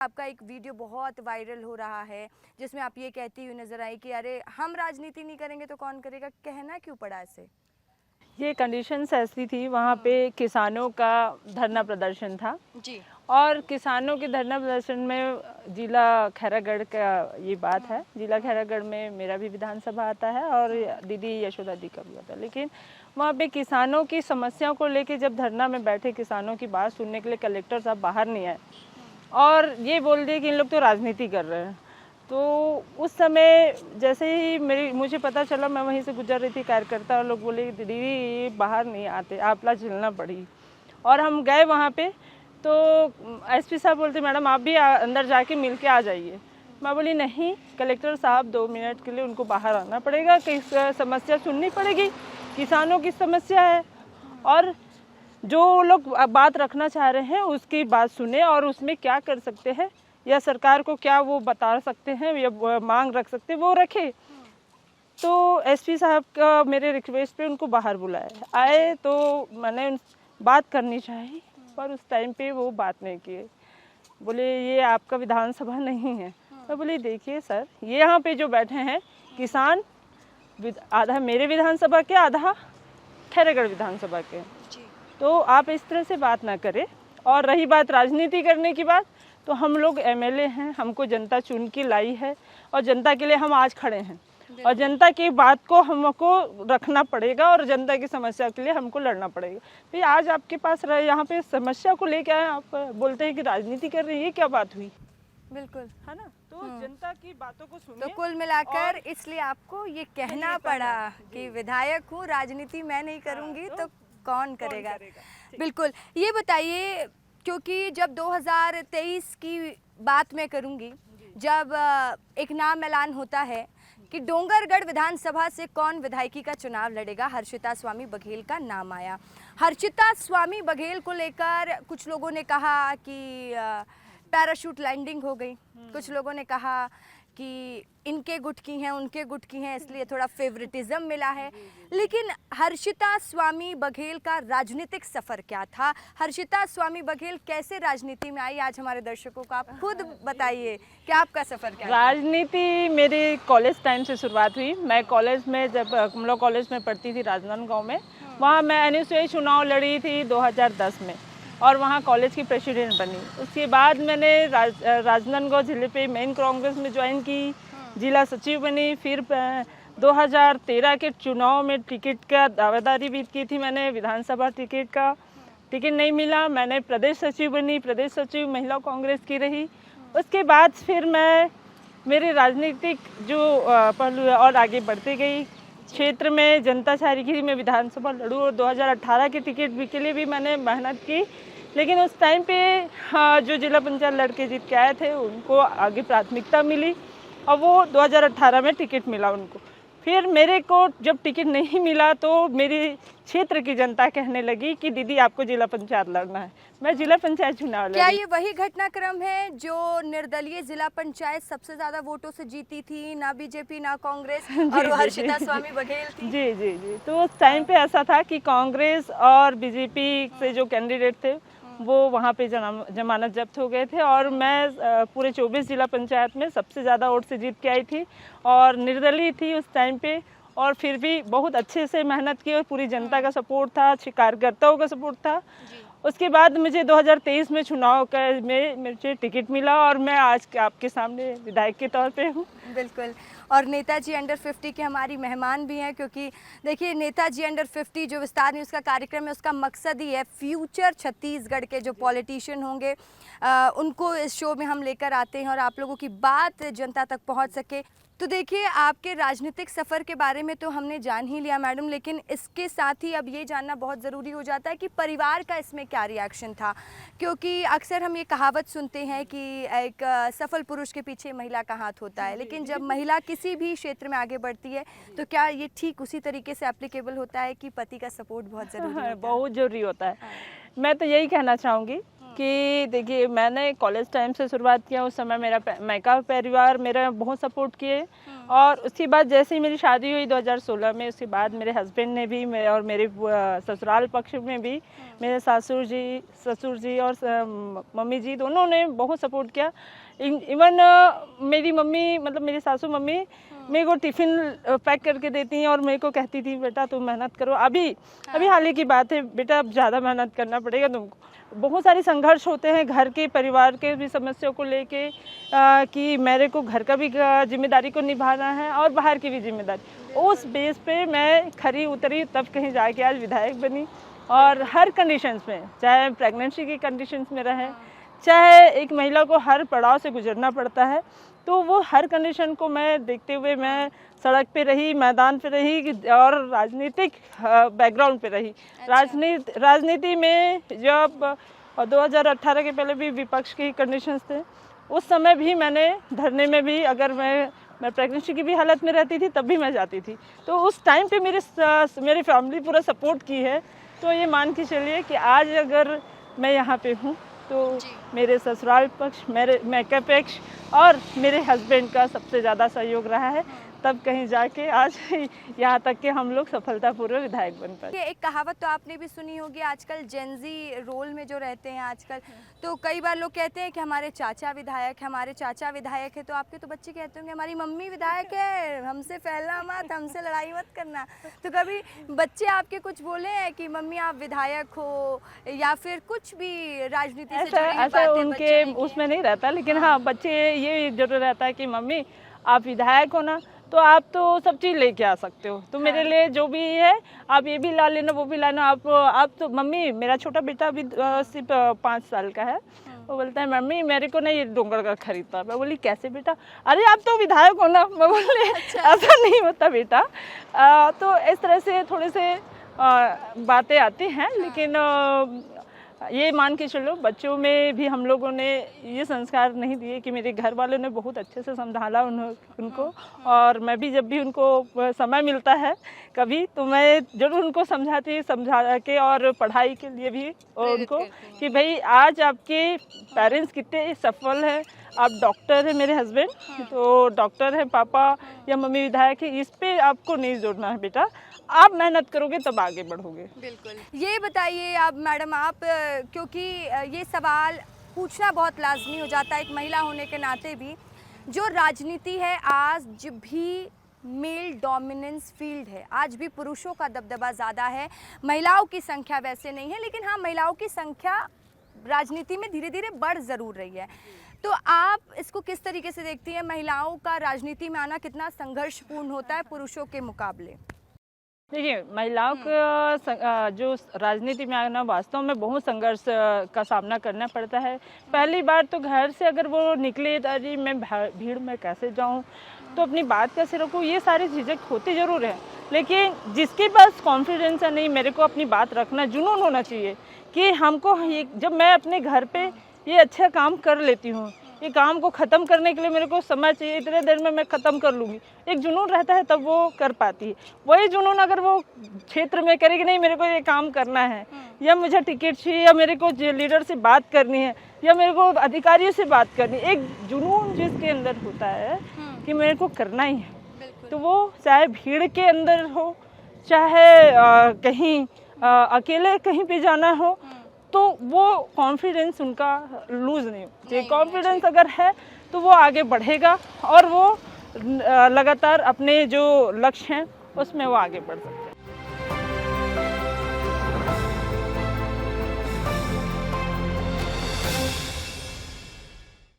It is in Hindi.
आपका एक वीडियो बहुत वायरल हो रहा है जिसमें आप ये कहती हुई नजर आई कि अरे हम राजनीति नहीं करेंगे तो कौन करेगा। कहना क्यों पड़ा ऐसे? ये कंडीशंस ऐसी थी, वहाँ पे किसानों का धरना प्रदर्शन था जी। और किसानों के धरना प्रदर्शन में जिला खैरागढ़ का ये बात है। जिला खैरागढ़ में मेरा भी विधानसभा आता है और दीदी यशोदा दी का भी आता है, लेकिन वहाँ पे किसानों की समस्याओं को लेके जब धरना में बैठे किसानों की बात सुनने के लिए कलेक्टर साहब बाहर नहीं आए और ये बोल दिए कि इन लोग तो राजनीति कर रहे हैं। तो उस समय जैसे ही मुझे पता चला, मैं वहीं से गुजर रही थी, कार्यकर्ता और लोग बोले दीदी ये बाहर नहीं आते, आपला झेलना पड़ी। और हम गए वहाँ पे तो एसपी साहब बोलते मैडम आप भी अंदर जाके मिल के आ जाइए। मैं बोली नहीं, कलेक्टर साहब 2 मिनट के लिए उनको बाहर आना पड़ेगा, कि समस्या सुननी पड़ेगी, किसानों की समस्या है और जो लोग बात रखना चाह रहे हैं उसकी बात सुने और उसमें क्या कर सकते हैं या सरकार को क्या वो बता सकते हैं या मांग रख सकते हैं वो रखे। तो एसपी साहब का मेरे रिक्वेस्ट पे उनको बाहर बुलाया, आए तो मैंने बात करनी चाहिए पर उस टाइम पे वो बात नहीं किए। बोले ये आपका विधानसभा नहीं है। मैं बोली देखिए सर, ये यहाँ पे जो बैठे हैं किसान आधा मेरे विधानसभा के, आधा खैरागढ़ विधानसभा के, तो आप इस तरह से बात ना करें। और रही बात राजनीति करने की बात, तो हम लोग एमएलए हैं, हमको जनता चुन के लाई है और जनता के लिए हम आज खड़े हैं और जनता की बात को हमको रखना पड़ेगा और जनता की समस्या के लिए हमको लड़ना पड़ेगा। तो आज आपके पास रहे यहाँ पे समस्या को लेके आए, आप बोलते हैं कि राजनीति कर रही है, ये क्या बात हुई? बिल्कुल है ना, तो जनता की बातों को सुनिए। तो कुल मिलाकर इसलिए आपको ये कहना पड़ा कि विधायक हूँ, राजनीति मैं नहीं करूँगी तो कौन करेगा? बिल्कुल। ये बताइए, क्योंकि जब 2023 की बात मैं करूंगी, जब एक नाम ऐलान होता है कि डोंगरगढ़ विधानसभा से कौन विधायकी का चुनाव लड़ेगा, हर्षिता स्वामी बघेल का नाम आया। हर्षिता स्वामी बघेल को लेकर कुछ लोगों ने कहा कि पैराशूट लैंडिंग हो गई, कुछ लोगों ने कहा कि इनके गुट की हैं उनके गुट की हैं इसलिए थोड़ा फेवरेटिज्म मिला है। लेकिन हर्षिता स्वामी बघेल का राजनीतिक सफ़र क्या था? हर्षिता स्वामी बघेल कैसे राजनीति में आई? आज हमारे दर्शकों को आप खुद बताइए कि आपका सफ़र क्या था? राजनीति मेरे कॉलेज टाइम से शुरुआत हुई। मैं कॉलेज में जब कुमला कॉलेज में पढ़ती थी राजनांदगांव में, वहाँ मैं एनएसयूआई चुनाव लड़ी थी 2010 में और वहाँ कॉलेज की प्रेसिडेंट बनी। उसके बाद मैंने राजनांदगांव जिले पे मेन कांग्रेस में ज्वाइन की, जिला सचिव बनी। फिर 2013 के चुनाव में टिकट का दावेदारी भी की थी मैंने, विधानसभा टिकट का। टिकट नहीं मिला, मैंने प्रदेश सचिव बनी, प्रदेश सचिव महिला कांग्रेस की रही। उसके बाद फिर मैं मेरे राजनीतिक जो पहलू है और आगे बढ़ती गई। क्षेत्र में जनता चाहती मैं विधानसभा लड़ूँ और 2018 के टिकट भी के लिए भी मैंने मेहनत की, लेकिन उस टाइम पे जो जिला पंचायत लड़के जीत के आए थे उनको आगे प्राथमिकता मिली और वो 2018 में टिकट मिला उनको। फिर मेरे को जब टिकट नहीं मिला तो मेरी क्षेत्र की जनता कहने लगी कि दीदी आपको जिला पंचायत लड़ना है। मैं जिला पंचायत चुनाव लड़ी। क्या ये वही घटनाक्रम है जो निर्दलीय जिला पंचायत सबसे ज्यादा वोटों से जीती थी, ना बीजेपी ना कांग्रेस, और वो हर्षिता स्वामी बघेल थी? जी जी जी। तो उस टाइम पे ऐसा था कि कांग्रेस और बीजेपी से जो कैंडिडेट थे वो वहाँ पे जमानत जब्त हो गए थे और मैं पूरे 24 जिला पंचायत में सबसे ज़्यादा वोट से जीत के आई थी और निर्दलीय थी उस टाइम पे। और फिर भी बहुत अच्छे से मेहनत की और पूरी जनता का सपोर्ट था, अच्छे कार्यकर्ताओं का सपोर्ट था। उसके बाद मुझे 2023 में चुनाव में मुझे टिकट मिला और मैं आज आपके सामने विधायक के तौर पे हूँ। बिल्कुल। और नेताजी अंडर 50 के हमारी मेहमान भी हैं, क्योंकि देखिए नेताजी अंडर 50 जो विस्तार न्यूज़ का कार्यक्रम है उसका मकसद ही है फ्यूचर छत्तीसगढ़ के जो पॉलिटिशियन होंगे उनको इस शो में हम लेकर आते हैं और आप लोगों की बात जनता तक पहुंच सके। तो देखिए आपके राजनीतिक सफ़र के बारे में तो हमने जान ही लिया मैडम, लेकिन इसके साथ ही अब ये जानना बहुत ज़रूरी हो जाता है कि परिवार का इसमें क्या रिएक्शन था, क्योंकि अक्सर हम ये कहावत सुनते हैं कि एक सफल पुरुष के पीछे महिला का हाथ होता है, लेकिन जब महिला किसी भी क्षेत्र में आगे बढ़ती है तो क्या ये ठीक उसी तरीके से एप्लीकेबल होता है कि पति का सपोर्ट बहुत ज़रूरी होता है? बहुत ज़रूरी होता है। मैं तो यही कहना चाहूँगी कि देखिए मैंने कॉलेज टाइम से शुरुआत किया। उस समय मेरा मायका परिवार मेरा बहुत सपोर्ट किए, और उसके बाद जैसे ही मेरी शादी हुई 2016 में, उसके बाद मेरे हस्बैंड ने भी और मेरे ससुराल पक्ष में भी मेरे ससुर जी और मम्मी जी दोनों ने बहुत सपोर्ट किया। इवन मेरी मम्मी, मतलब मेरी सासू मम्मी मेरे को टिफ़िन पैक करके देती हैं और मेरे को कहती थी बेटा तुम मेहनत करो। अभी हाल ही की बात है बेटा, अब ज़्यादा मेहनत करना पड़ेगा तुमको। बहुत सारे संघर्ष होते हैं घर के, परिवार के भी समस्याओं को लेके, कि मेरे को घर का भी जिम्मेदारी को निभाना है और बाहर की भी जिम्मेदारी। उस बेस पे मैं खरी उतरी, तब कहीं जाके आज विधायक बनी। और हर कंडीशंस में, चाहे प्रेगनेंसी की कंडीशंस में रहे, चाहे एक महिला को हर पड़ाव से गुजरना पड़ता है, तो वो हर कंडीशन को मैं देखते हुए मैं सड़क पे रही, मैदान पे रही और राजनीतिक बैकग्राउंड पे रही। राजनीति में जब 2018 के पहले भी विपक्ष की कंडीशंस थे, उस समय भी मैंने धरने में भी, अगर मैं प्रेगनेंसी की भी हालत में रहती थी तब भी मैं जाती थी। तो उस टाइम पे मेरी फैमिली पूरा सपोर्ट की है। तो ये मान के चलिए कि आज अगर मैं यहाँ पे हूँ तो मेरे ससुराल पक्ष, मेरे मायका पक्ष और मेरे हस्बैंड का सबसे ज़्यादा सहयोग रहा है, तब कहीं जाके आज यहाँ तक कि हम लोग सफलतापूर्वक विधायक बन पाए। ये एक कहावत तो आपने भी सुनी होगी, आजकल जेनजी रोल में जो रहते हैं आजकल, तो कई बार लोग कहते हैं कि हमारे चाचा विधायक है, तो आपके तो बच्चे कहते होंगे हमारी मम्मी विधायक है, हमसे फैलना मत, हमसे लड़ाई मत करना। तो कभी बच्चे आपके कुछ बोले हैं कि मम्मी आप विधायक हो, या फिर कुछ भी राजनीति से जुड़ी ऐसा बातें उनके उसमें नहीं रहता, लेकिन हाँ बच्चे ये जरूर रहता है कि मम्मी आप विधायक हो ना, तो आप तो सब चीज़ लेके आ सकते हो, तो मेरे लिए जो भी है आप ये भी ला लेना, वो भी लाना। आप तो मम्मी, मेरा छोटा बेटा अभी सिर्फ 5 साल का है, वो बोलता है मम्मी मेरे को ना ये डोंगरगढ़ खरीदता। मैं बोली कैसे बेटा? अरे आप तो विधायक हो ना। मैं बोली ऐसा नहीं होता बेटा। तो इस तरह से थोड़े से बातें आती हैं, लेकिन ये मान के चलो बच्चों में भी हम लोगों ने ये संस्कार नहीं दिए कि मेरे घर वालों ने बहुत अच्छे से संभाला उनको, और मैं भी जब भी उनको समय मिलता है कभी, तो मैं जरूर उनको समझा के और पढ़ाई के लिए भी उनको कि भाई आज आपके पेरेंट्स कितने सफल हैं। आप डॉक्टर है, मेरे हस्बैंड तो डॉक्टर है, पापा या मम्मी विधायक है, इस पे आपको नहीं जोड़ना है बेटा, आप मेहनत करोगे तब आगे बढ़ोगे। बिल्कुल। ये बताइए आप मैडम, आप क्योंकि ये सवाल पूछना बहुत लाजमी हो जाता है एक महिला होने के नाते भी, जो राजनीति है आज भी मेल डोमिनेंस फील्ड है, आज भी पुरुषों का दबदबा ज़्यादा है, महिलाओं की संख्या वैसे नहीं है, लेकिन हाँ महिलाओं की संख्या राजनीति में धीरे धीरे बढ़ ज़रूर रही है। तो आप इसको किस तरीके से देखती हैं, महिलाओं का राजनीति में आना कितना संघर्षपूर्ण होता है पुरुषों के मुकाबले? देखिए महिलाओं का जो राजनीति में आना वास्तव में बहुत संघर्ष का सामना करना पड़ता है। पहली बार तो घर से अगर वो निकले, अरे मैं भीड़ में कैसे जाऊं, तो अपनी बात कैसे रखूं, ये सारी झिझक होती ज़रूर है। लेकिन जिसके पास कॉन्फिडेंस है, नहीं मेरे को अपनी बात रखना, जुनून होना चाहिए कि हमको ये, जब मैं अपने घर पे ये अच्छा काम कर लेती हूँ, ये काम को ख़त्म करने के लिए मेरे को समय चाहिए, इतने देर में मैं ख़त्म कर लूँगी, एक जुनून रहता है तब वो कर पाती है। वही जुनून अगर वो क्षेत्र में करेगी, नहीं मेरे को ये काम करना है, या मुझे टिकट चाहिए, या मेरे को लीडर से बात करनी है, या मेरे को अधिकारियों से बात करनी है, एक जुनून जिसके अंदर होता है कि मेरे को करना ही है, तो वो चाहे भीड़ के अंदर हो, चाहे कहीं अकेले कहीं पे जाना हो, तो वो कॉन्फिडेंस उनका लूज़ नहीं हो। कॉन्फिडेंस अगर है तो वो आगे बढ़ेगा और वो लगातार अपने जो लक्ष्य हैं उसमें वो आगे बढ़ सकता है।